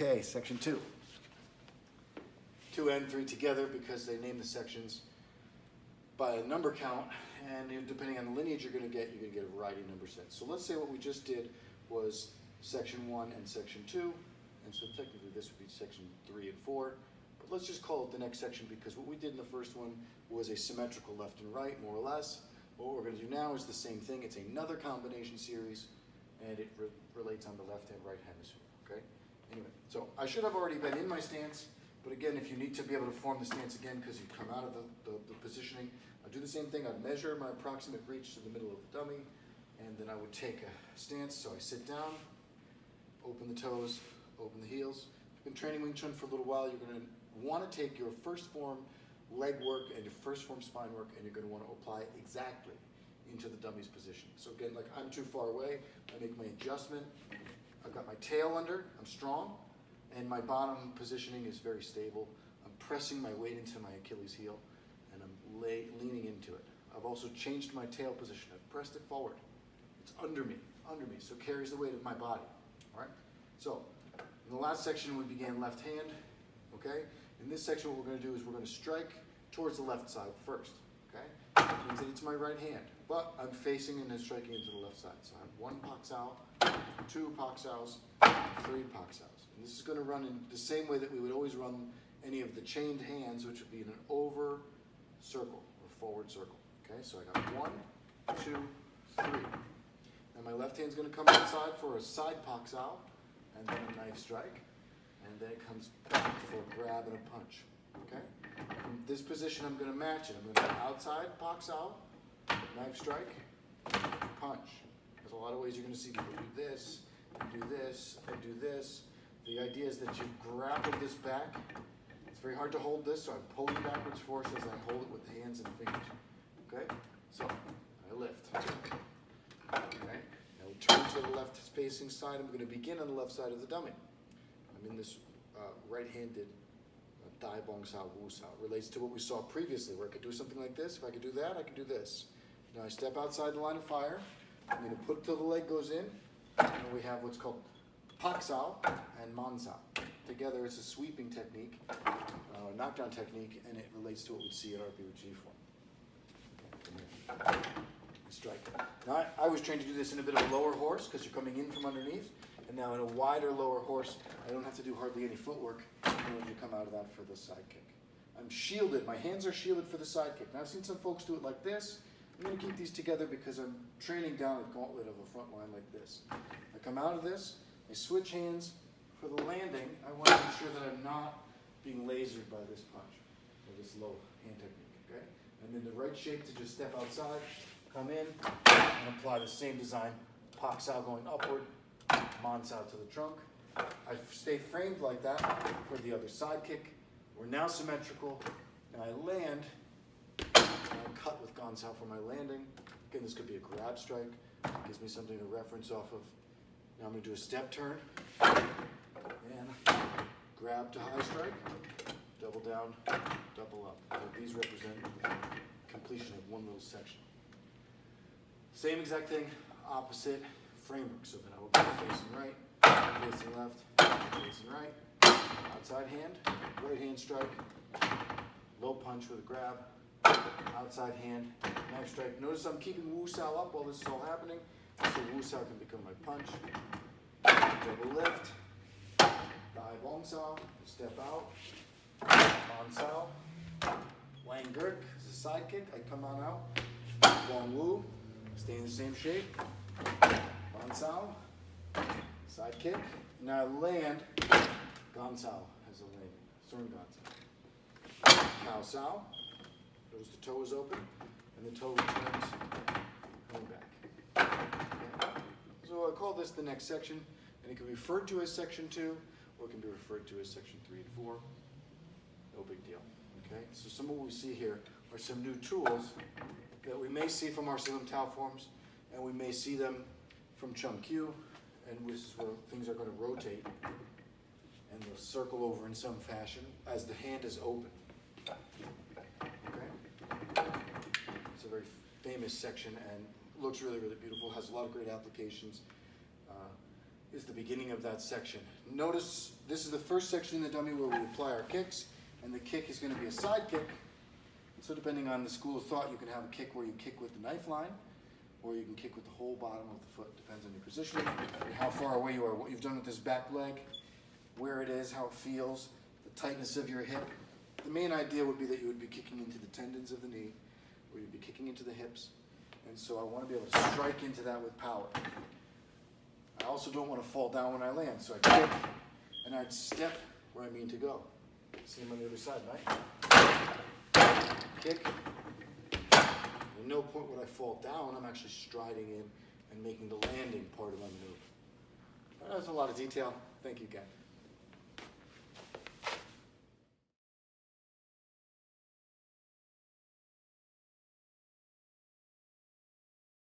Okay, section 2. 2 and 3 together because they name the sections by a number count, and depending on the lineage you're going to get a variety of number sets. So let's say what we just did was section 1 and section 2, and so technically this would be section 3 and 4, but let's just call it the next section because what we did in the first one was a symmetrical left and right, more or less. What we're going to do now is the same thing. It's another combination series, and it relates on the left and right hemisphere, okay? Anyway, so I should have already been in my stance, but again, if you need to be able to form the stance again because you come out of the positioning, I'd do the same thing. I'd measure my approximate reach to the middle of the dummy, and then I would take a stance. So I sit down, open the toes, open the heels. If you've been training Wing Chun for a little while, you're going to want to take your first form leg work and your first form spine work, and you're going to want to apply it exactly into the dummy's position. So again, like I'm too far away, I make my adjustment. I've got my tail under, I'm strong, and my bottom positioning is very stable. I'm pressing my weight into my Achilles heel, and I'm leaning into it. I've also changed my tail position. I've pressed it forward. It's under me, so it carries the weight of my body, all right? So in the last section, we began left hand, okay? In this section, what we're going to do is we're going to strike towards the left side first, okay? That means that it's my right hand, but I'm facing and then striking into the left side. So I have 1 pak sao, 2 pak saos, 3 pak saos. And this is going to run in the same way that we would always run any of the chained hands, which would be in an over circle or forward circle, okay? So I got 1, 2, 3. Now my left hand's going to come outside for a side pak sao, and then a knife strike. And then it comes back for a grab and a punch, okay? From this position, I'm going to match it. I'm going to go outside, pak sao, knife strike, punch. There's a lot of ways you're going to see people do this, and do this, and do this. The idea is that you grapple this back. It's very hard to hold this, so I'm pulling backwards force as I hold it with the hands and fingers, okay? So I lift, okay? Now we turn to the left facing side. I'm going to begin on the left side of the dummy. I'm in this right-handed Dai Bong Sao Wu Sao. It relates to what we saw previously, where I could do something like this. If I could do that, I could do this. Now I step outside the line of fire. I'm going to put till the leg goes in, and we have what's called Pak Sao and Man Sao. Together, it's a sweeping technique, knockdown technique, and it relates to what we'd see at RP with G form. Strike. Now I was trained to do this in a bit of a lower horse because you're coming in from underneath. And now in a wider lower horse, I don't have to do hardly any footwork in order to come out of that for the side kick. I'm shielded. My hands are shielded for the side kick. Now I've seen some folks do it like this. I'm going to keep these together because I'm training down a gauntlet of a front line like this. I come out of this. I switch hands for the landing. I want to make sure that I'm not being lasered by this punch or this low hand technique. Okay? And then the right shape to just step outside, come in, and apply the same design. Pak sao going upward. Man sao to the trunk. I stay framed like that for the other side kick. We're now symmetrical. Now I land. And I cut with gan sao for my landing. Again, this could be a grab strike. It gives me something to reference off of. Now I'm going to do a step turn. And grab to high strike. Double down, double up. So these represent completion of one little section. Same exact thing, opposite framework. So then I will go facing right, facing left, facing right, outside hand, right hand strike, low punch with a grab, outside hand, knife strike. Notice I'm keeping Wu Sao up while this is all happening, so Wu Sao can become my punch. Double lift, Dai Bong Sao, step out, Man Sao, Wang Gurk is a side kick. I come on out, Wong Wu, stay in the same shape. Man Sao, side kick. Now I land, Gan Sao as a landing, Sern Gan Sao. Cow Sao, notice the toe is open, and the toe returns, coming back. Okay. So I call this the next section, and it can be referred to as section 2, or it can be referred to as section 3 and 4. No big deal. Okay. So some of what we see here are some new tools that we may see from our Silam Tao forms, and we may see them from Chum Q, and this is where things are going to rotate, and they'll circle over in some fashion as the hand is open. Okay? It's a very famous section and looks really, really beautiful, has a lot of great applications. is the beginning of that section. Notice this is the first section in the dummy where we apply our kicks, and the kick is going to be a side kick. So depending on the school of thought, you can have a kick where you kick with the knife line, or you can kick with the whole bottom of the foot. Depends on your positioning and how far away you are, what you've done with this back leg, where it is, how it feels, the tightness of your hip. The main idea would be that you would be kicking into the tendons of the knee, or you'd be kicking into the hips. And so I want to be able to strike into that with power. I also don't want to fall down when I land, so I kick and I'd step where I mean to go. Same on the other side, right? Kick. At no point would I fall down. I'm actually striding in and making the landing part of my maneuver. That's a lot of detail. Thank you again.